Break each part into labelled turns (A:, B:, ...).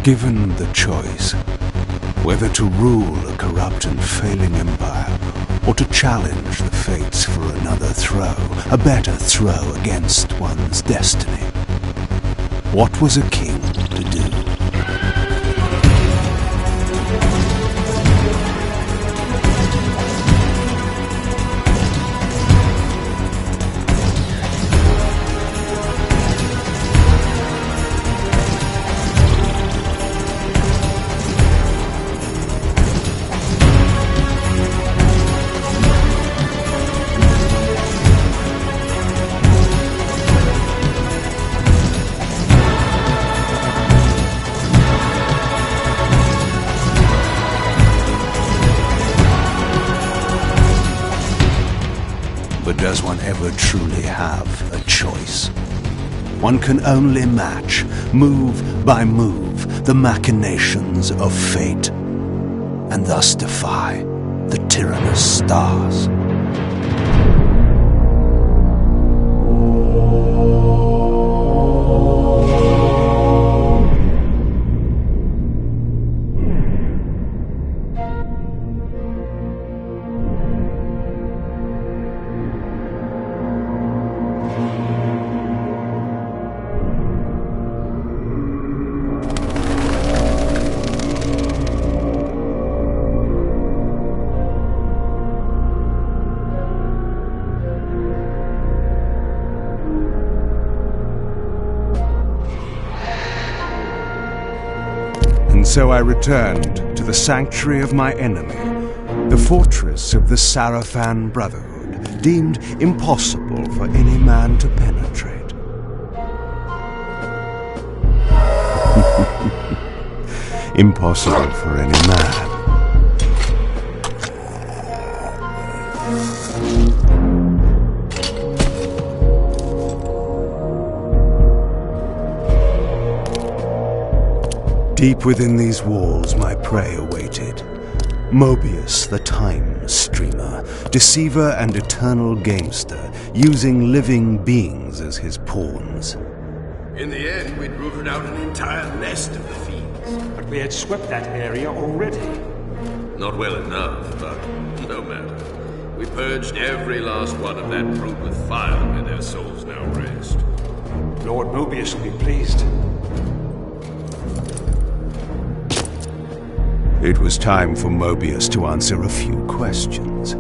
A: Given the choice, whether to rule a corrupt and failing empire, or to challenge the fates for another throw, a better throw against one's destiny, what was a king to do? But does one ever truly have a choice? One can only match, move by move, the machinations of fate, and thus defy the tyrannous stars. And so I returned to the sanctuary of my enemy, the fortress of the Sarafan Brotherhood, deemed impossible for any man to penetrate. Impossible for any man. Deep within these walls my prey awaited. Mobius, the time streamer, deceiver and eternal gamester, using living beings as his pawns.
B: In the end, we'd rooted out an entire nest of the fiends.
C: But we had swept that area already.
B: Not well enough, but no matter. We purged every last one of that brood with fire, and their souls now rest.
C: Lord Mobius will be pleased.
A: It was time for Mobius to answer a few questions.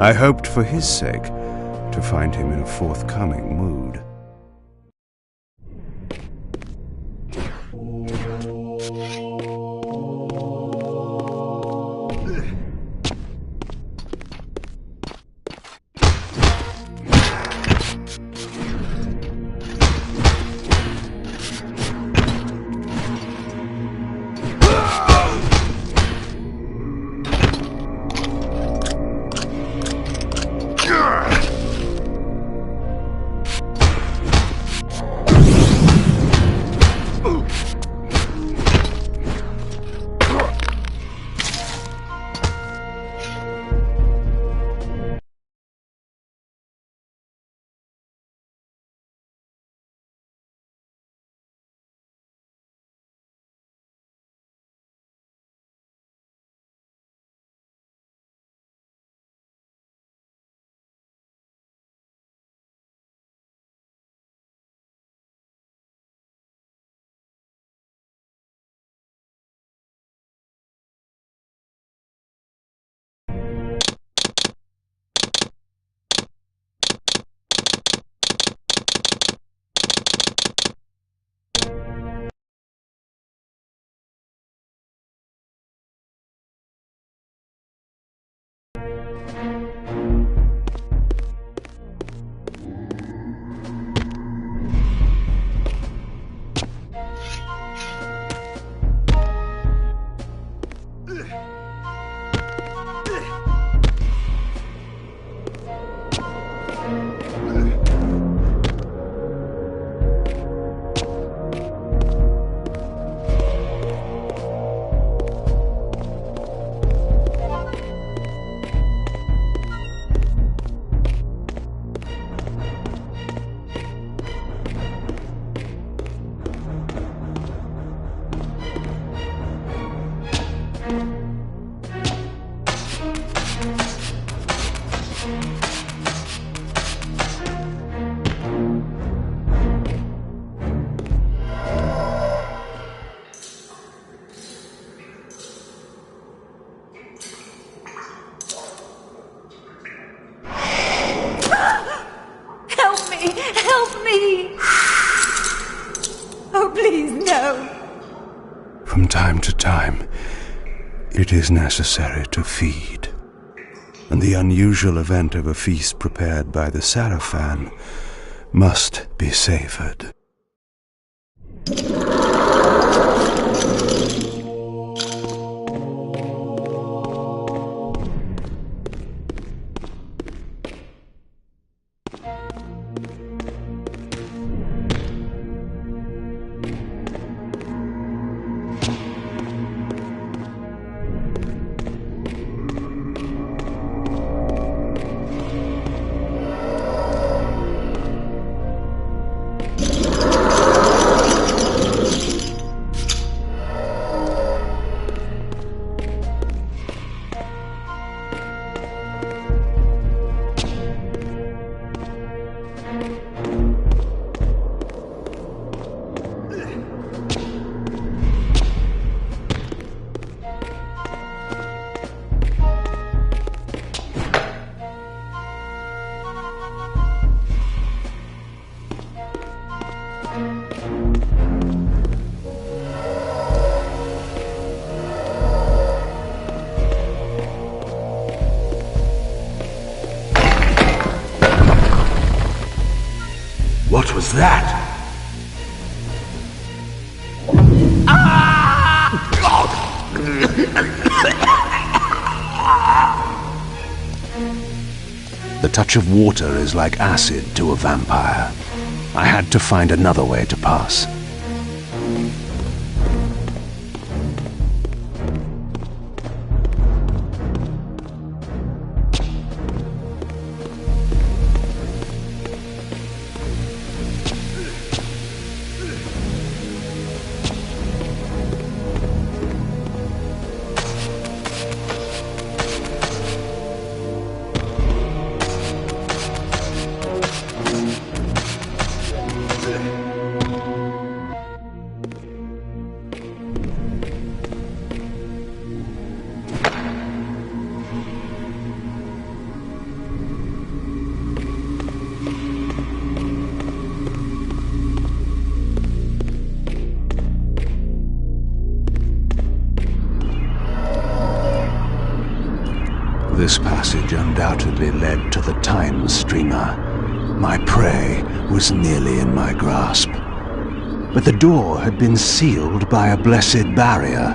A: I hoped for his sake to find him in a forthcoming mood.
D: Help me! Oh, please, no!
A: From time to time, it is necessary to feed. And the unusual event of a feast prepared by the Sarafan must be savored.
B: What was that?
A: The touch of water is like acid to a vampire. I had to find another way to pass. This passage undoubtedly led to the Time Streamer. My prey was nearly in my grasp. But the door had been sealed by a blessed barrier.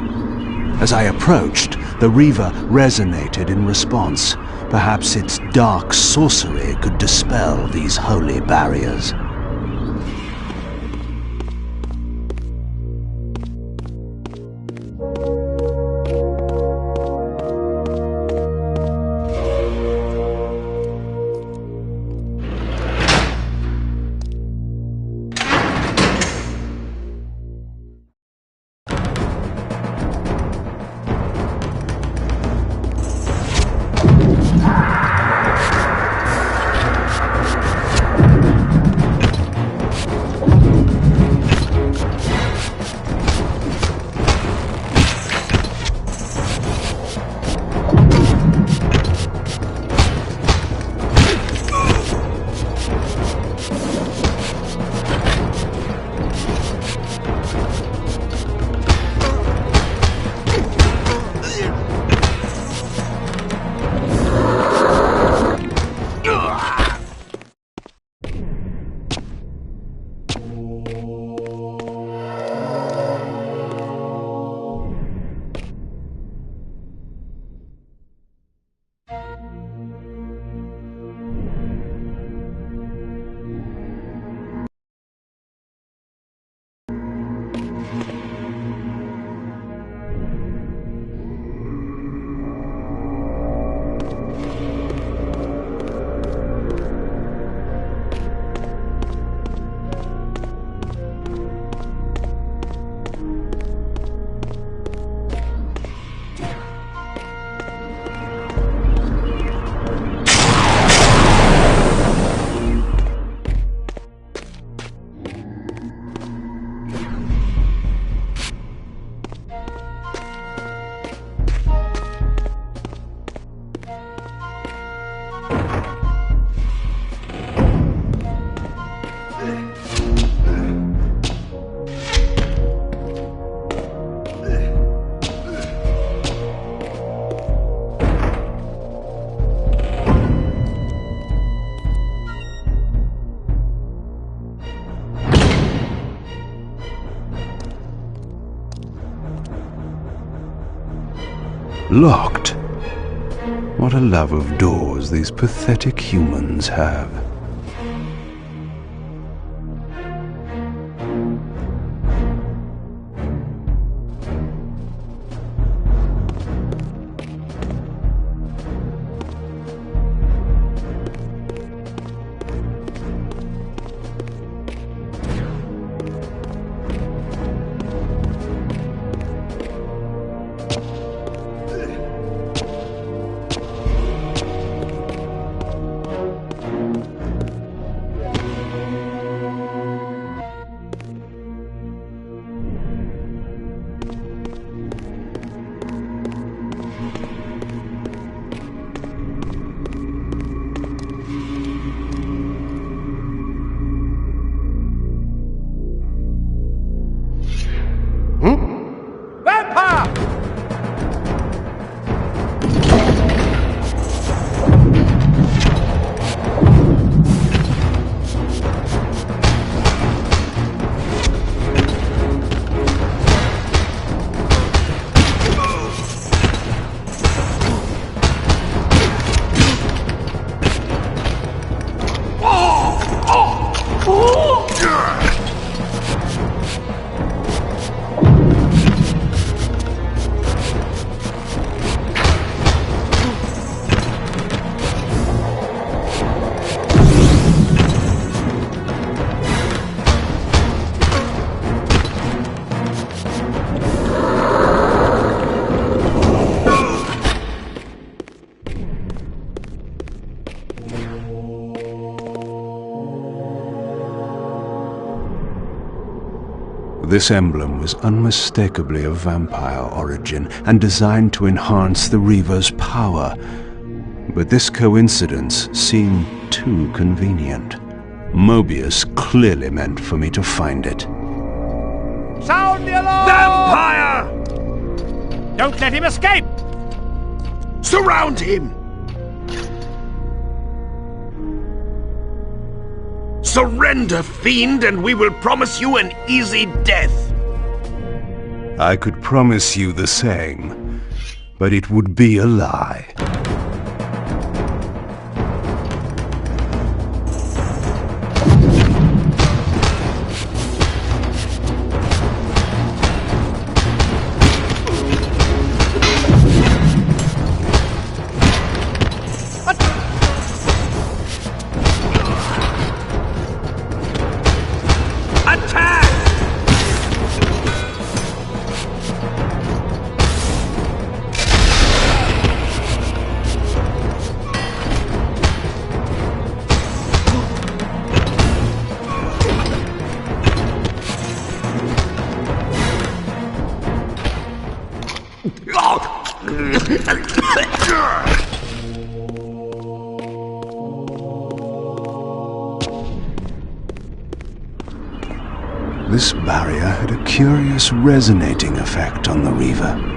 A: As I approached, the Reaver resonated in response. Perhaps its dark sorcery could dispel these holy barriers. Locked. What a love of doors these pathetic humans have. This emblem was unmistakably of vampire origin and designed to enhance the Reaver's power. But this coincidence seemed too convenient. Mobius clearly meant for me to find it.
E: Sound the alarm!
C: Vampire!
E: Don't let him escape!
C: Surround him! Surrender, fiend, and we will promise you an easy death.
A: I could promise you the same, but it would be a lie. This barrier had a curious resonating effect on the Reaver.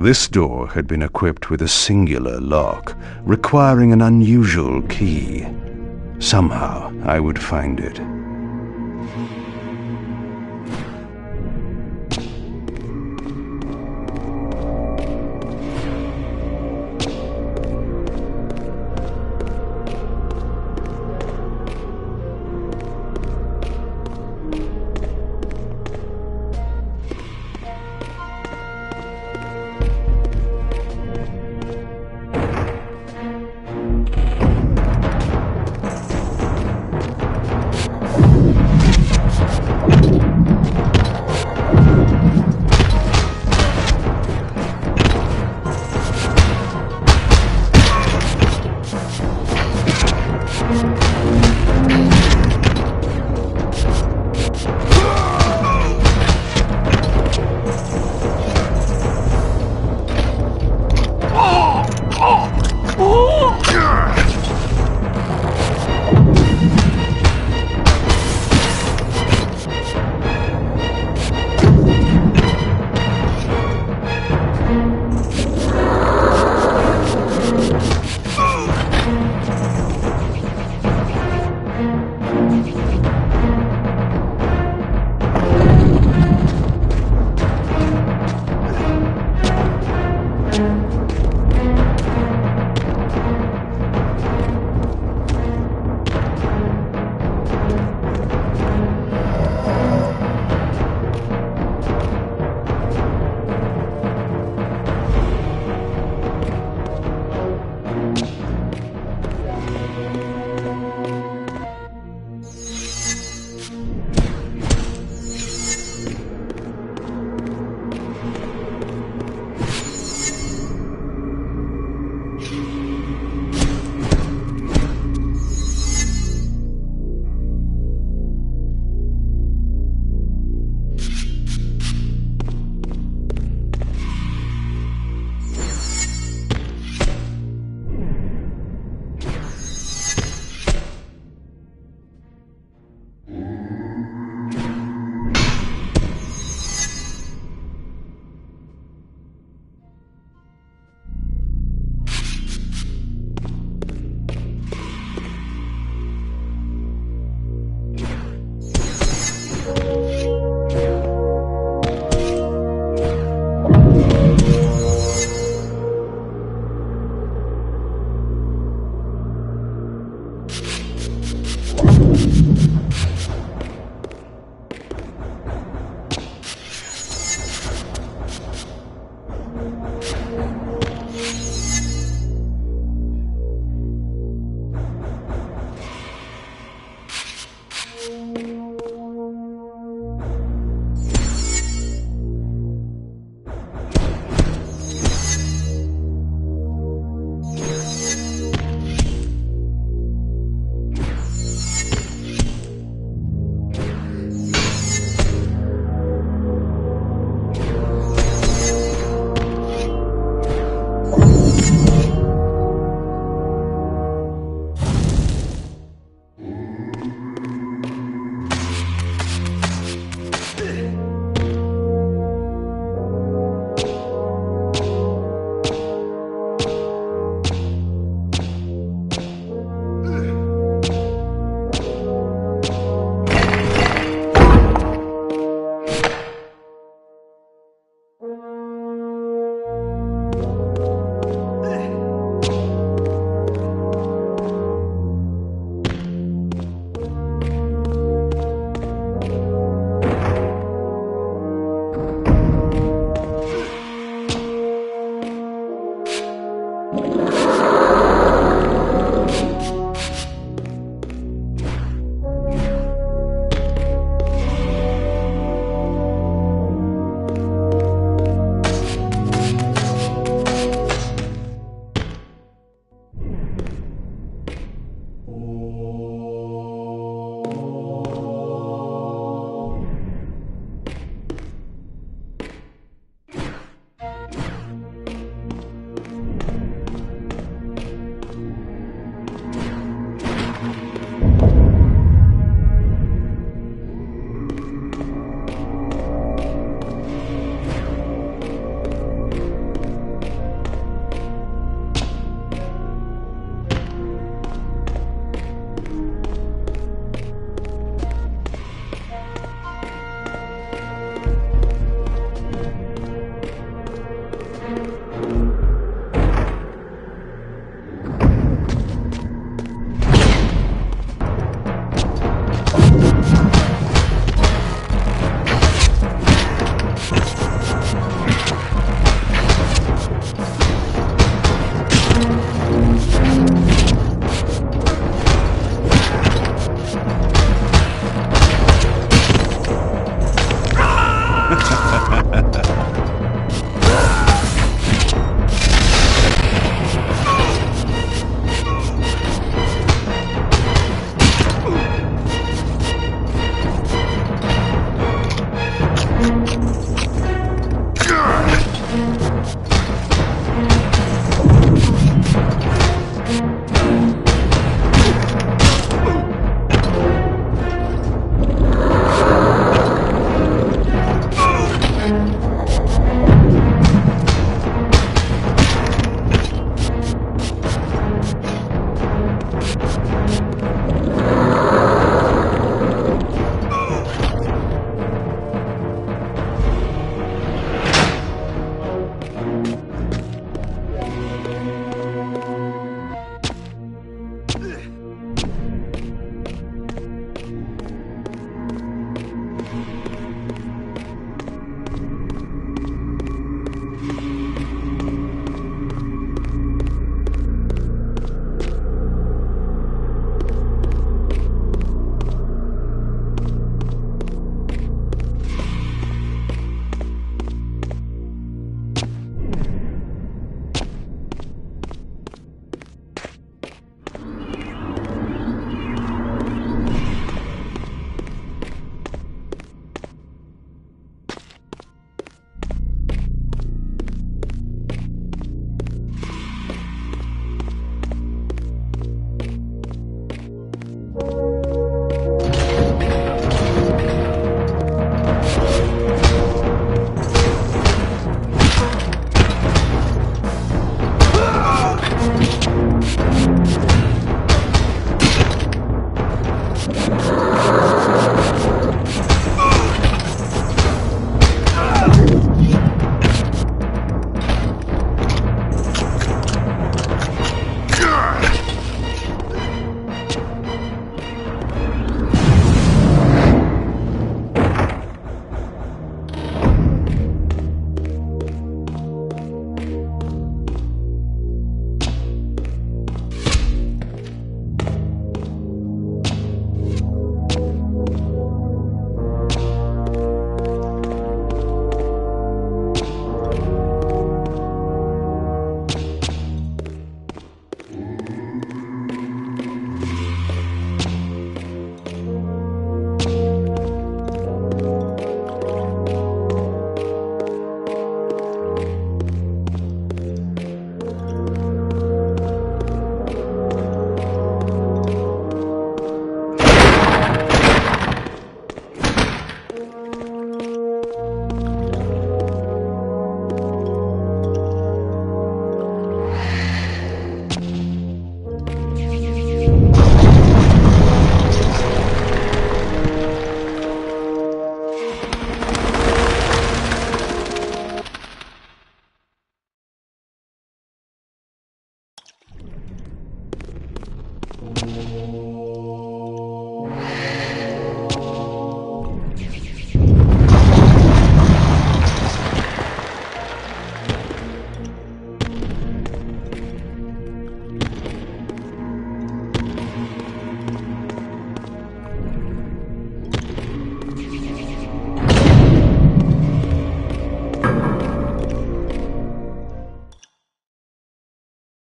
A: This door had been equipped with a singular lock, requiring an unusual key. Somehow I would find it.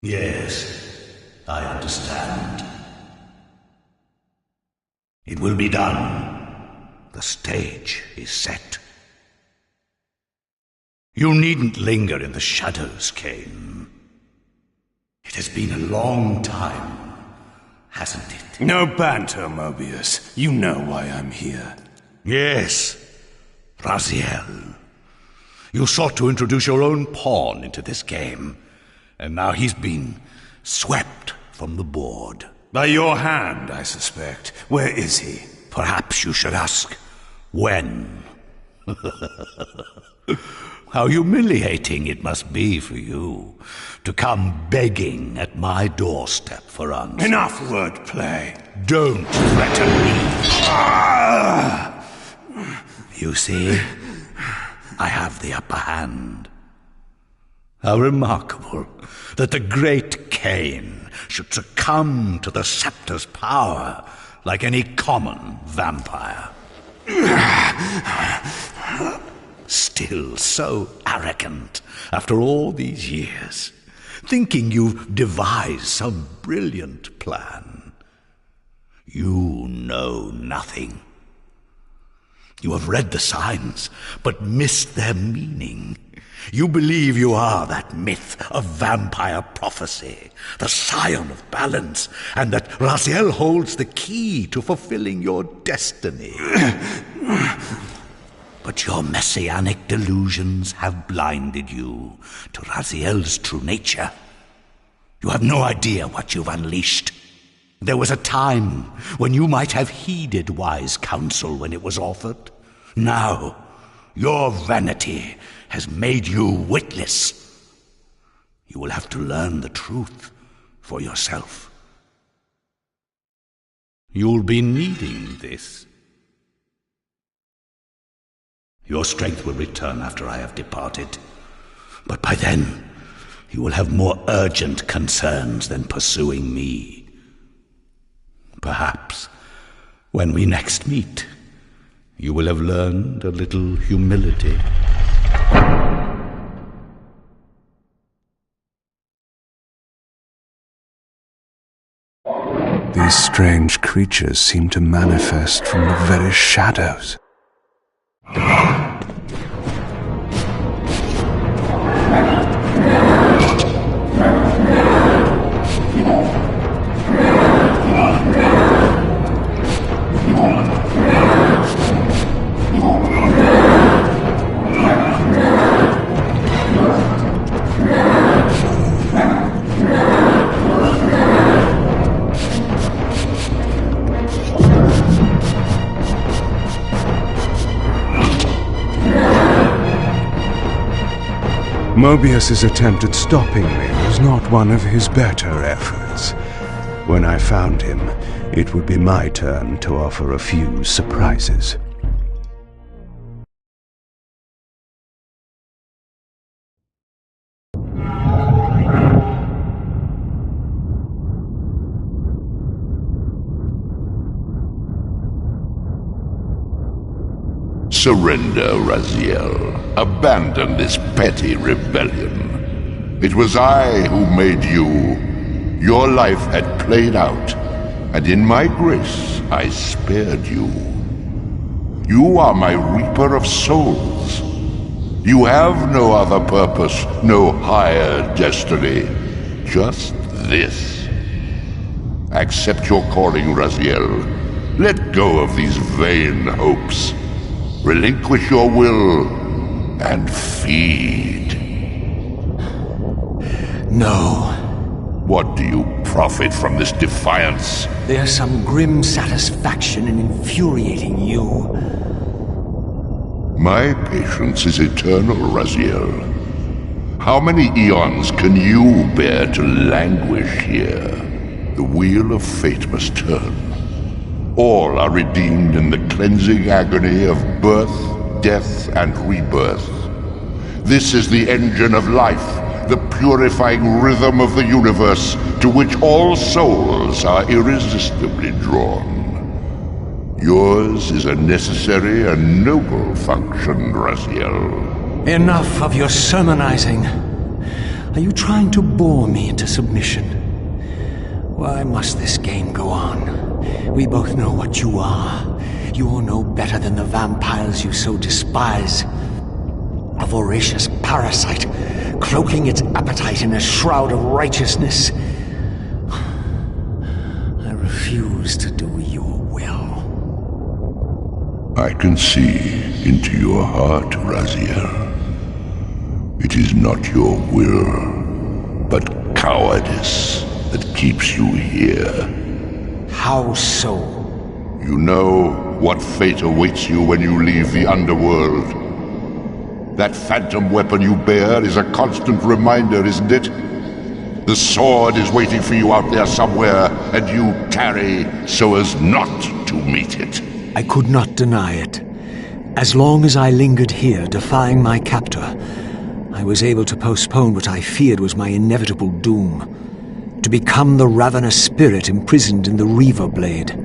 F: Yes, I understand. It will be done. The stage is set. You needn't linger in the shadows, Cain. It has been a long time, hasn't it?
A: No banter, Mobius. You know why I'm here.
F: Yes, Raziel. You sought to introduce your own pawn into this game, and now he's been swept from the board.
A: By your hand, I suspect. Where is he?
F: Perhaps you should ask, when? How humiliating it must be for you to come begging at my doorstep for answers.
A: Enough wordplay.
F: Don't threaten me. You see, I have the upper hand. How remarkable that the great Cain should succumb to the scepter's power like any common vampire. Still so arrogant after all these years, thinking you've devised some brilliant plan. You know nothing. You have read the signs, but missed their meaning. You believe you are that myth of vampire prophecy, the scion of balance, and that Raziel holds the key to fulfilling your destiny. But your messianic delusions have blinded you to Raziel's true nature. You have no idea what you've unleashed. There was a time when you might have heeded wise counsel when it was offered. Now, your vanity has made you witless. You will have to learn the truth for yourself. You'll be needing this. Your strength will return after I have departed. But by then, you will have more urgent concerns than pursuing me. Perhaps, when we next meet, you will have learned a little humility.
A: These strange creatures seem to manifest from the very shadows. Mobius's attempt at stopping me was not one of his better efforts. When I found him, it would be my turn to offer a few surprises.
G: Surrender, Raziel. Abandon this petty rebellion. It was I who made you. Your life had played out, and in my grace I spared you. You are my reaper of souls. You have no other purpose, no higher destiny. Just this. Accept your calling, Raziel. Let go of these vain hopes. Relinquish your will and feed.
H: No.
G: What do you profit from this defiance?
H: There's some grim satisfaction in infuriating you.
G: My patience is eternal, Raziel. How many eons can you bear to languish here? The wheel of fate must turn. All are redeemed in the cleansing agony of birth, death, and rebirth. This is the engine of life, the purifying rhythm of the universe to which all souls are irresistibly drawn. Yours is a necessary and noble function, Raziel.
H: Enough of your sermonizing. Are you trying to bore me into submission? Why must this game go on? We both know what you are. You're no better than the vampires you so despise. A voracious parasite, cloaking its appetite in a shroud of righteousness. I refuse to do your will.
G: I can see into your heart, Raziel. It is not your will, but cowardice that keeps you here.
H: How so?
G: You know what fate awaits you when you leave the underworld. That phantom weapon you bear is a constant reminder, isn't it? The sword is waiting for you out there somewhere, and you tarry so as not to meet it.
H: I could not deny it. As long as I lingered here, defying my captor, I was able to postpone what I feared was my inevitable doom. To become the ravenous spirit imprisoned in the Reaver Blade.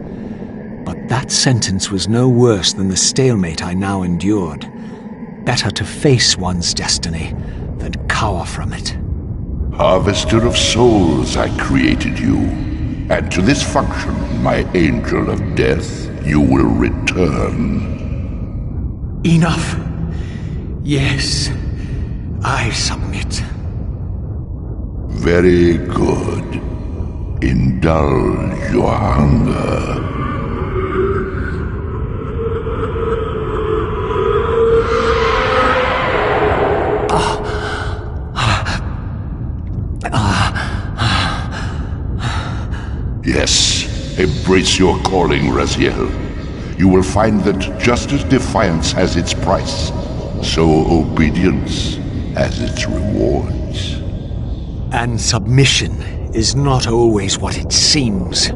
H: But that sentence was no worse than the stalemate I now endured. Better to face one's destiny than cower from it.
G: Harvester of souls, I created you. And to this function, my angel of death, you will return.
H: Enough. Yes, I submit.
G: Very good. Indulge your hunger. Yes, embrace your calling, Raziel. You will find that just as defiance has its price, so obedience has its rewards.
H: And submission is not always what it seems.